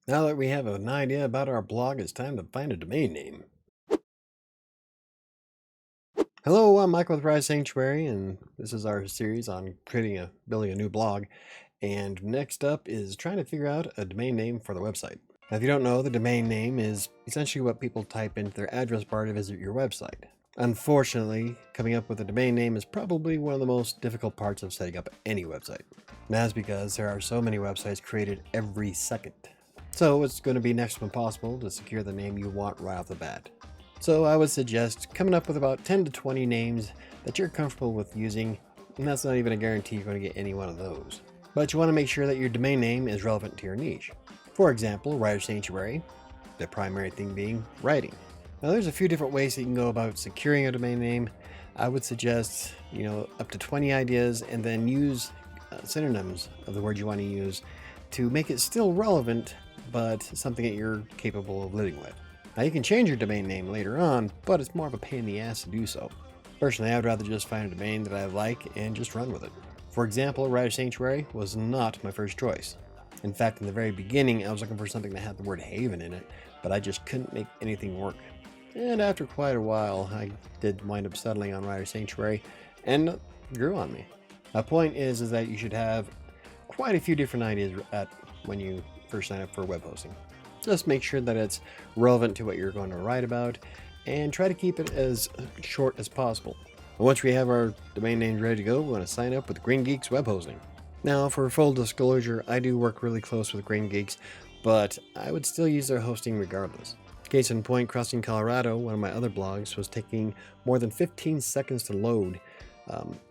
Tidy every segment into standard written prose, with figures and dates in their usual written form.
Now that we have an idea about our blog, it's time to find a domain name. Hello, I'm Michael with WriterSanctuary, and this is our series on building a new blog. And next up is trying to figure out a domain name for the website. Now, if you don't know, the domain name is essentially what people type into their address bar to visit your website. Unfortunately, coming up with a domain name is probably one of the most difficult parts of setting up any website. And that's because there are so many websites created every second. So it's going to be next to impossible to secure the name you want right off the bat. So I would suggest coming up with about 10 to 20 names that you're comfortable with using, and that's not even a guarantee you're going to get any one of those. But you want to make sure that your domain name is relevant to your niche. For example, WriterSanctuary, the primary thing being writing. Now there's a few different ways that you can go about securing a domain name. I would suggest, up to 20 ideas, and then use synonyms of the word you want to use to make it still relevant, but something that you're capable of living with. Now you can change your domain name later on, but it's more of a pain in the ass to do so. Personally, I would rather just find a domain that I like and just run with it. For example, WriterSanctuary was not my first choice. In fact, in the very beginning, I was looking for something that had the word haven in it, but I just couldn't make anything work. And after quite a while, I did wind up settling on WriterSanctuary, and it grew on me. My point is that you should have quite a few different ideas when you first sign up for web hosting. Just make sure that it's relevant to what you're going to write about, and try to keep it as short as possible. And once we have our domain names ready to go, we're going to sign up with GreenGeeks Web Hosting. Now, for full disclosure, I do work really close with GreenGeeks, but I would still use their hosting regardless. Case in point, Crossing Colorado, one of my other blogs, was taking more than 15 seconds to load,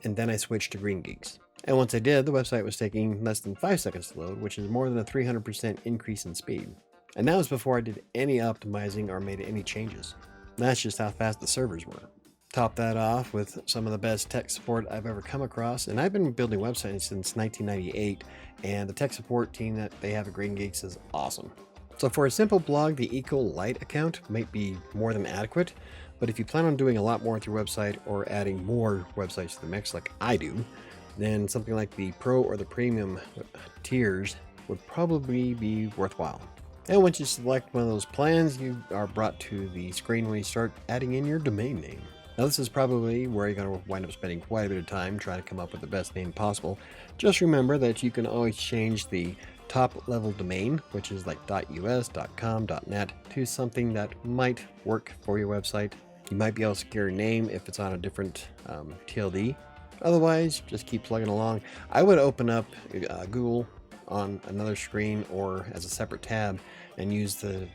and then I switched to GreenGeeks. And once I did, the website was taking less than 5 seconds to load, which is more than a 300% increase in speed. And that was before I did any optimizing or made any changes. That's just how fast the servers were. Top that off with some of the best tech support I've ever come across, and I've been building websites since 1998, and the tech support team that they have at GreenGeeks is awesome. So for a simple blog, the Eco Lite account might be more than adequate, but if you plan on doing a lot more with your website or adding more websites to the mix like I do, then something like the Pro or the Premium tiers would probably be worthwhile. And once you select one of those plans, you are brought to the screen when you start adding in your domain name. Now this is probably where you're going to wind up spending quite a bit of time trying to come up with the best name possible. Just remember that you can always change the top level domain, which is like .us, .com, .net, to something that might work for your website. You might be able to secure a name if it's on a different TLD. Otherwise, just keep plugging along. I would open up Google on another screen or as a separate tab and use the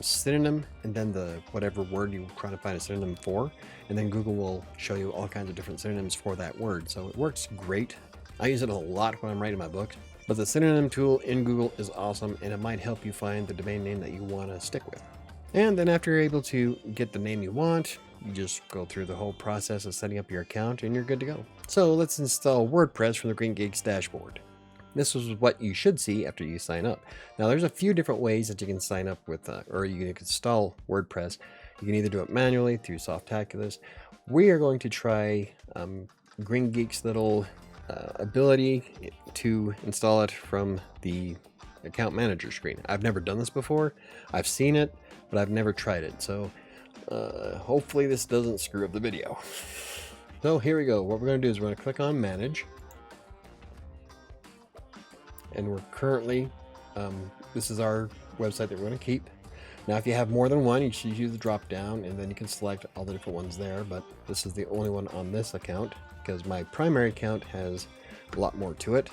synonym and then the whatever word you're trying to find a synonym for, and then Google will show you all kinds of different synonyms for that word. So it works great. I use it a lot when I'm writing my books, but the synonym tool in Google is awesome, and it might help you find the domain name that you want to stick with. And then after you're able to get the name you want, you just go through the whole process of setting up your account and you're good to go. So let's install WordPress from the GreenGeeks dashboard. This is what you should see after you sign up. Now there's a few different ways that you can sign up with, or you can install WordPress. You can either do it manually through Softaculous. We are going to try GreenGeeks' little ability to install it from the account manager screen. I've never done this before. I've seen it, but I've never tried it. So hopefully this doesn't screw up the video. So here we go. What we're going to do is we're going to click on Manage. And we're currently, this is our website that we're going to keep. Now, if you have more than one, you should use the drop down and then you can select all the different ones there. But this is the only one on this account because my primary account has a lot more to it.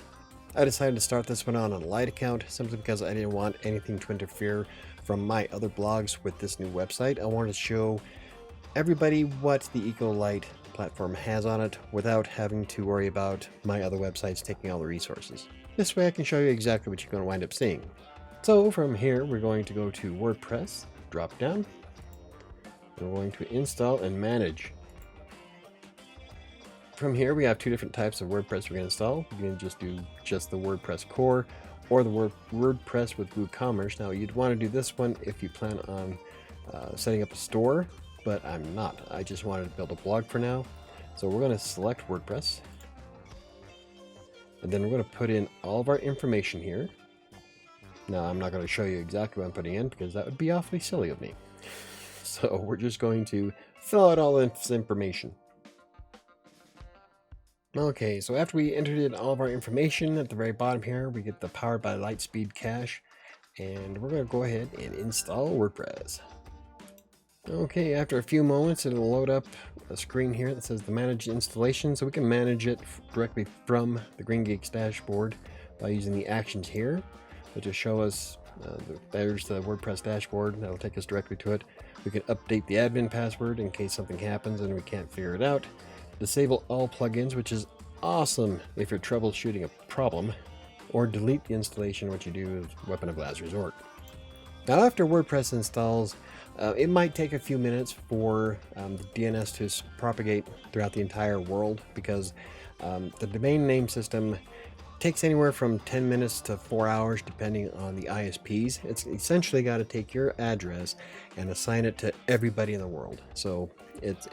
I decided to start this one on a light account simply because I didn't want anything to interfere from my other blogs with this new website. I wanted to show everybody what the Eco Lite platform has on it without having to worry about my other websites taking all the resources. This way I can show you exactly what you're going to wind up seeing. So from here, we're going to go to WordPress, drop down. We're going to install and manage. From here, we have two different types of WordPress we're going to install. You can just do just the WordPress core or the WordPress with WooCommerce. Now you'd want to do this one if you plan on setting up a store, but I'm not. I just wanted to build a blog for now. So we're going to select WordPress. And then we're going to put in all of our information here. Now, I'm not going to show you exactly what I'm putting in because that would be awfully silly of me. So we're just going to fill out all this information. Okay, so after we entered in all of our information at the very bottom here, we get the Powered by Lightspeed cache, and we're going to go ahead and install WordPress. Okay, after a few moments, it'll load up a screen here that says the Manage Installation, so we can manage it directly from the GreenGeeks dashboard by using the actions here, which will show us, there's the WordPress dashboard, that'll take us directly to it. We can update the admin password in case something happens and we can't figure it out. Disable all plugins, which is awesome if you're troubleshooting a problem, or delete the installation, which you do with Weapon of Last Resort. Now, after WordPress installs, it might take a few minutes for the DNS to propagate throughout the entire world, because the domain name system takes anywhere from 10 minutes to 4 hours depending on the ISPs. It's essentially got to take your address and assign it to everybody in the world. So it's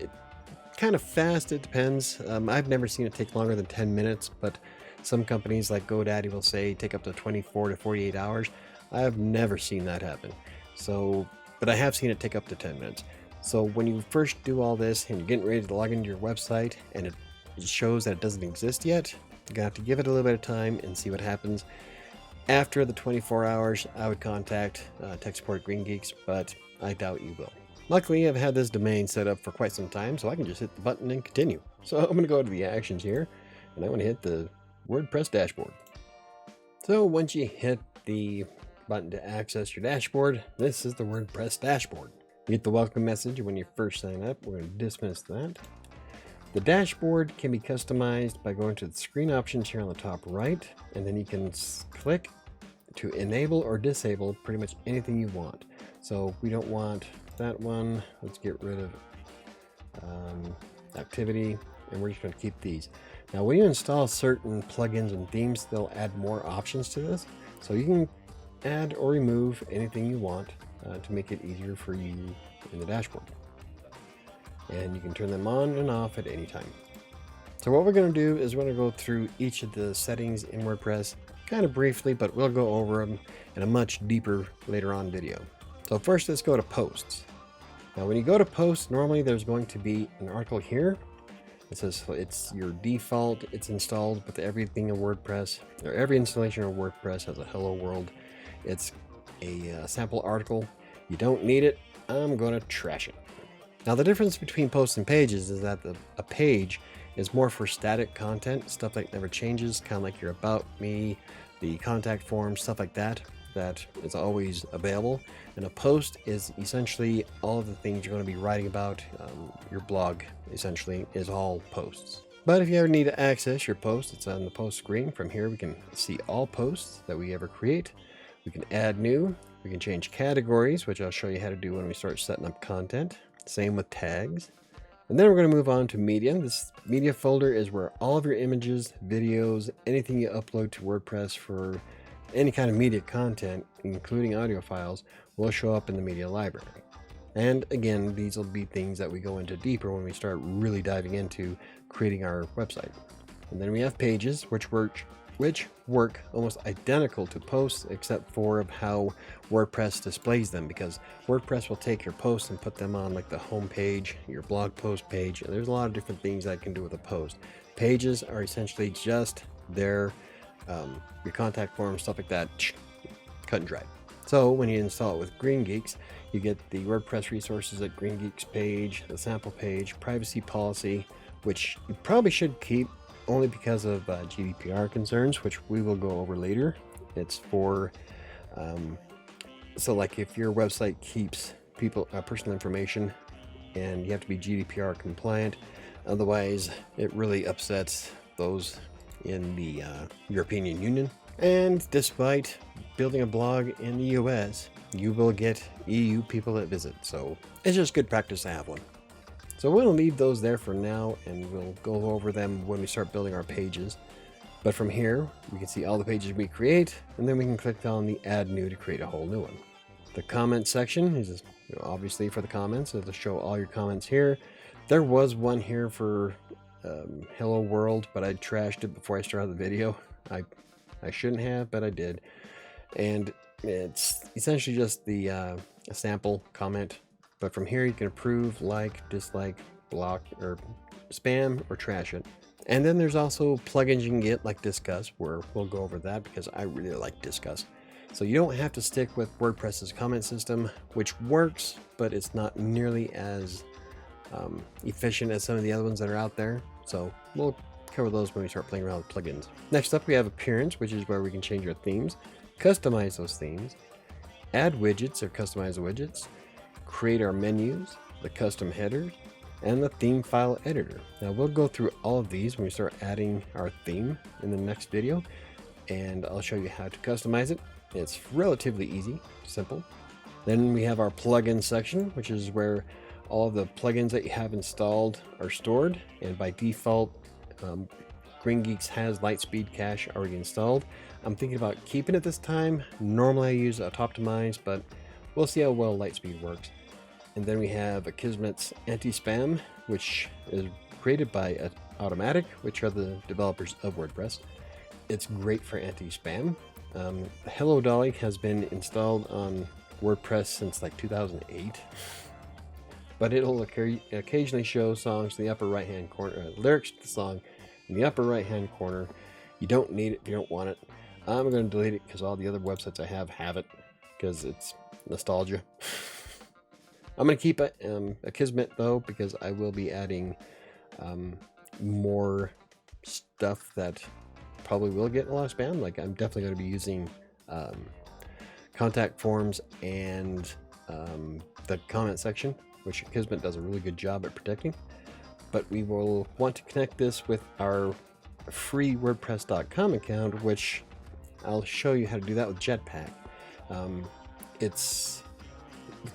kind of fast, it depends. I've never seen it take longer than 10 minutes, but some companies like GoDaddy will say take up to 24 to 48 hours. I've never seen that happen. So, but I have seen it take up to 10 minutes. So when you first do all this and you're getting ready to log into your website and it shows that it doesn't exist yet, you're gonna have to give it a little bit of time and see what happens. After the 24 hours, I would contact tech support at GreenGeeks, but I doubt you will. Luckily, I've had this domain set up for quite some time, so I can just hit the button and continue. So I'm going to go to the actions here, and I'm going to hit the WordPress dashboard. So once you hit the button to access your dashboard, this is the WordPress dashboard. You get the welcome message when you first sign up. We're going to dismiss that. The dashboard can be customized by going to the screen options here on the top right, and then you can click to enable or disable pretty much anything you want. So we don't want that one. Let's get rid of activity, and we're just going to keep these. Now, when you install certain plugins and themes, they'll add more options to this. So you can add or remove anything you want to make it easier for you in the dashboard. And you can turn them on and off at any time. So what we're going to do is we're going to go through each of the settings in WordPress kind of briefly, but we'll go over them in a much deeper later on video. So first, let's go to posts. Now, when you go to posts, normally there's going to be an article here. It says it's your default, it's installed with everything in WordPress, or every installation of WordPress has a hello world. It's a sample article. You don't need it. I'm going to trash it. Now, the difference between posts and pages is that a page is more for static content, stuff that never changes, kind of like your About Me, the contact form, stuff like that is always available. And a post is essentially all of the things you're going to be writing about. Your blog essentially is all posts. But if you ever need to access your post, it's on the post screen. From here, we can see all posts that we ever create. We can add new. We can change categories, which I'll show you how to do when we start setting up content. Same with tags. And then we're going to move on to media. This media folder is where all of your images, videos, anything you upload to WordPress for any kind of media content, including audio files, will show up in the media library. And again, these will be things that we go into deeper when we start really diving into creating our website. And then we have pages, which work almost identical to posts, except for how WordPress displays them, because WordPress will take your posts and put them on like the home page, your blog post page, and there's a lot of different things that I can do with a post. Pages are essentially just their your contact form, stuff like that, cut and dry. So when you install it with GreenGeeks, you get the WordPress resources at GreenGeeks page, the sample page, privacy policy, which you probably should keep only because of GDPR concerns, which we will go over later. It's for, so like if your website keeps personal information, and you have to be GDPR compliant, otherwise it really upsets those in the European Union. And despite building a blog in the US, you will get EU people that visit, so it's just good practice to have one. So we'll leave those there for now, and we'll go over them when we start building our pages. But from here, we can see all the pages we create, and then we can click on the Add New to create a whole new one. The comment section is obviously for the comments. It'll show all your comments here. There was one here for Hello World, but I trashed it before I started the video. I shouldn't have, but I did. And It's essentially just the a sample comment, but from here you can approve, like, dislike, block, or spam, or trash it. And then there's also plugins you can get like Discuss, where we'll go over that because I really like Discuss. So you don't have to stick with WordPress's comment system, which works, but it's not nearly as efficient as some of the other ones that are out there. So we'll cover those when we start playing around with plugins. Next up, we have Appearance, which is where we can change our themes, customize those themes, add widgets or customize the widgets, create our menus, the custom headers, and the theme file editor. Now we'll go through all of these when we start adding our theme in the next video, and I'll show you how to customize it. It's relatively easy, simple. Then we have our plugin section, which is where all of the plugins that you have installed are stored, and by default GreenGeeks has Lightspeed Cache already installed. I'm thinking about keeping it this time. Normally I use Optimize, but we'll see how well Lightspeed works. And then we have Akismet's anti-spam, which is created by Automatic, which are the developers of WordPress. It's great for anti-spam. Hello Dolly has been installed on WordPress since like 2008, but it'll occasionally show songs in the upper right hand corner, lyrics to the song in the upper right hand corner. You don't need it if you don't want it. I'm going to delete it because all the other websites I have it, because it's nostalgia. I'm going to keep Akismet though, because I will be adding more stuff that probably will get a lot of spam. Like I'm definitely going to be using contact forms and the comment section, which Akismet does a really good job at protecting. But we will want to connect this with our free WordPress.com account, which I'll show you how to do that with Jetpack.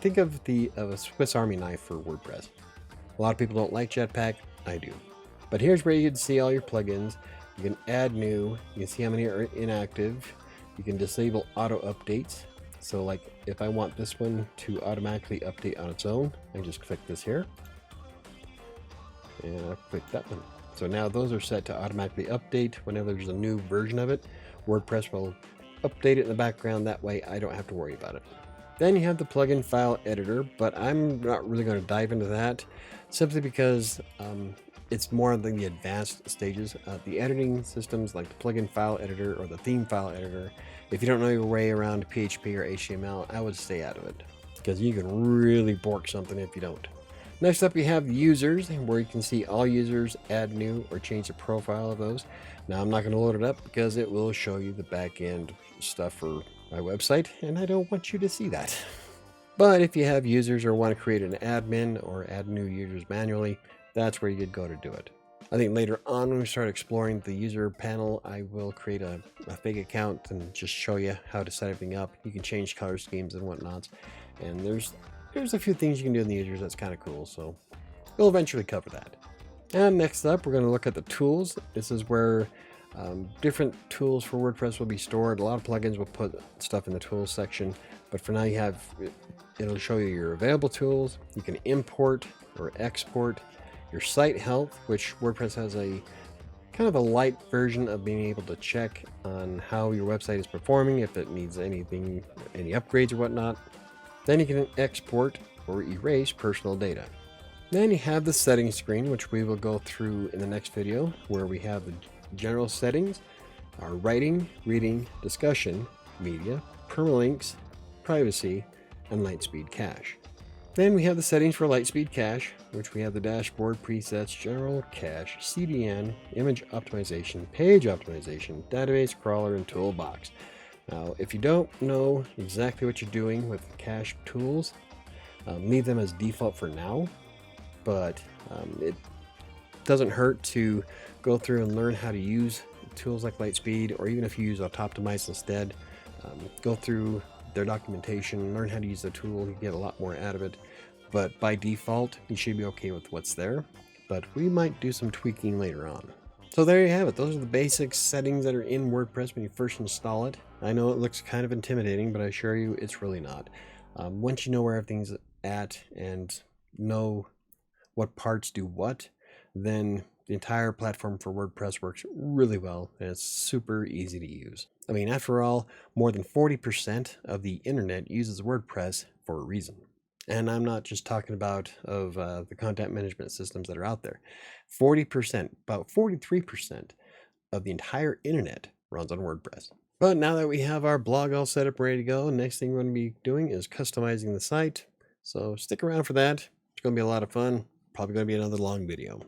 Think of a Swiss Army knife for WordPress. A lot of people don't like Jetpack. I do. But here's where you can see all your plugins. You can add new. You can see how many are inactive. You can disable auto updates. So like if I want this one to automatically update on its own, I just click this here. And I'll click that one. So now those are set to automatically update whenever there's a new version of it. WordPress will update it in the background. That way I don't have to worry about it. Then you have the plugin file editor, but I'm not really going to dive into that simply because it's more than the advanced stages. The editing systems like the plugin file editor or the theme file editor, if you don't know your way around PHP or HTML, I would stay out of it because you can really bork something if you don't. Next up, you have users, where you can see all users, add new, or change the profile of those. Now, I'm not going to load it up because it will show you the back end stuff for my website, and I don't want you to see that. But if you have users or want to create an admin or add new users manually, that's where you could go to do it. I think later on when we start exploring the user panel, I will create a fake account and just show you how to set everything up. You can change color schemes and whatnot, and there's a few things you can do in the users that's kind of cool, so we'll eventually cover that. And next up, we're going to look at the tools. This is where different tools for WordPress will be stored. A lot of plugins will put stuff in the tools section, but for now it'll show you your available tools. You can import or export your site health, which WordPress has a kind of a light version of being able to check on how your website is performing, if it needs any upgrades or whatnot. Then you can export or erase personal data. Then you have the settings screen, which we will go through in the next video, where we have the general settings, our writing, reading, discussion, media, permalinks, privacy, and Lightspeed Cache. Then we have the settings for Lightspeed Cache, which we have the dashboard, presets, general cache, CDN, image optimization, page optimization, database crawler, and toolbox. Now, if you don't know exactly what you're doing with cache tools, leave them as default for now, but it doesn't hurt to go through and learn how to use tools like Lightspeed, or even if you use Optimize instead, go through their documentation, learn how to use the tool, you get a lot more out of it. But by default, you should be okay with what's there, but we might do some tweaking later on. So there you have it. Those are the basic settings that are in WordPress when you first install it. I know it looks kind of intimidating, but I assure you it's really not. Once you know where everything's at and know what parts do what, then The entire platform for WordPress works really well, and it's super easy to use. I mean, after all, more than 40% of the internet uses WordPress for a reason. And I'm not just talking about the content management systems that are out there. 40%, about 43% of the entire internet runs on WordPress. But now that we have our blog all set up, ready to go, next thing we're going to be doing is customizing the site. So stick around for that. It's going to be a lot of fun. Probably going to be another long video.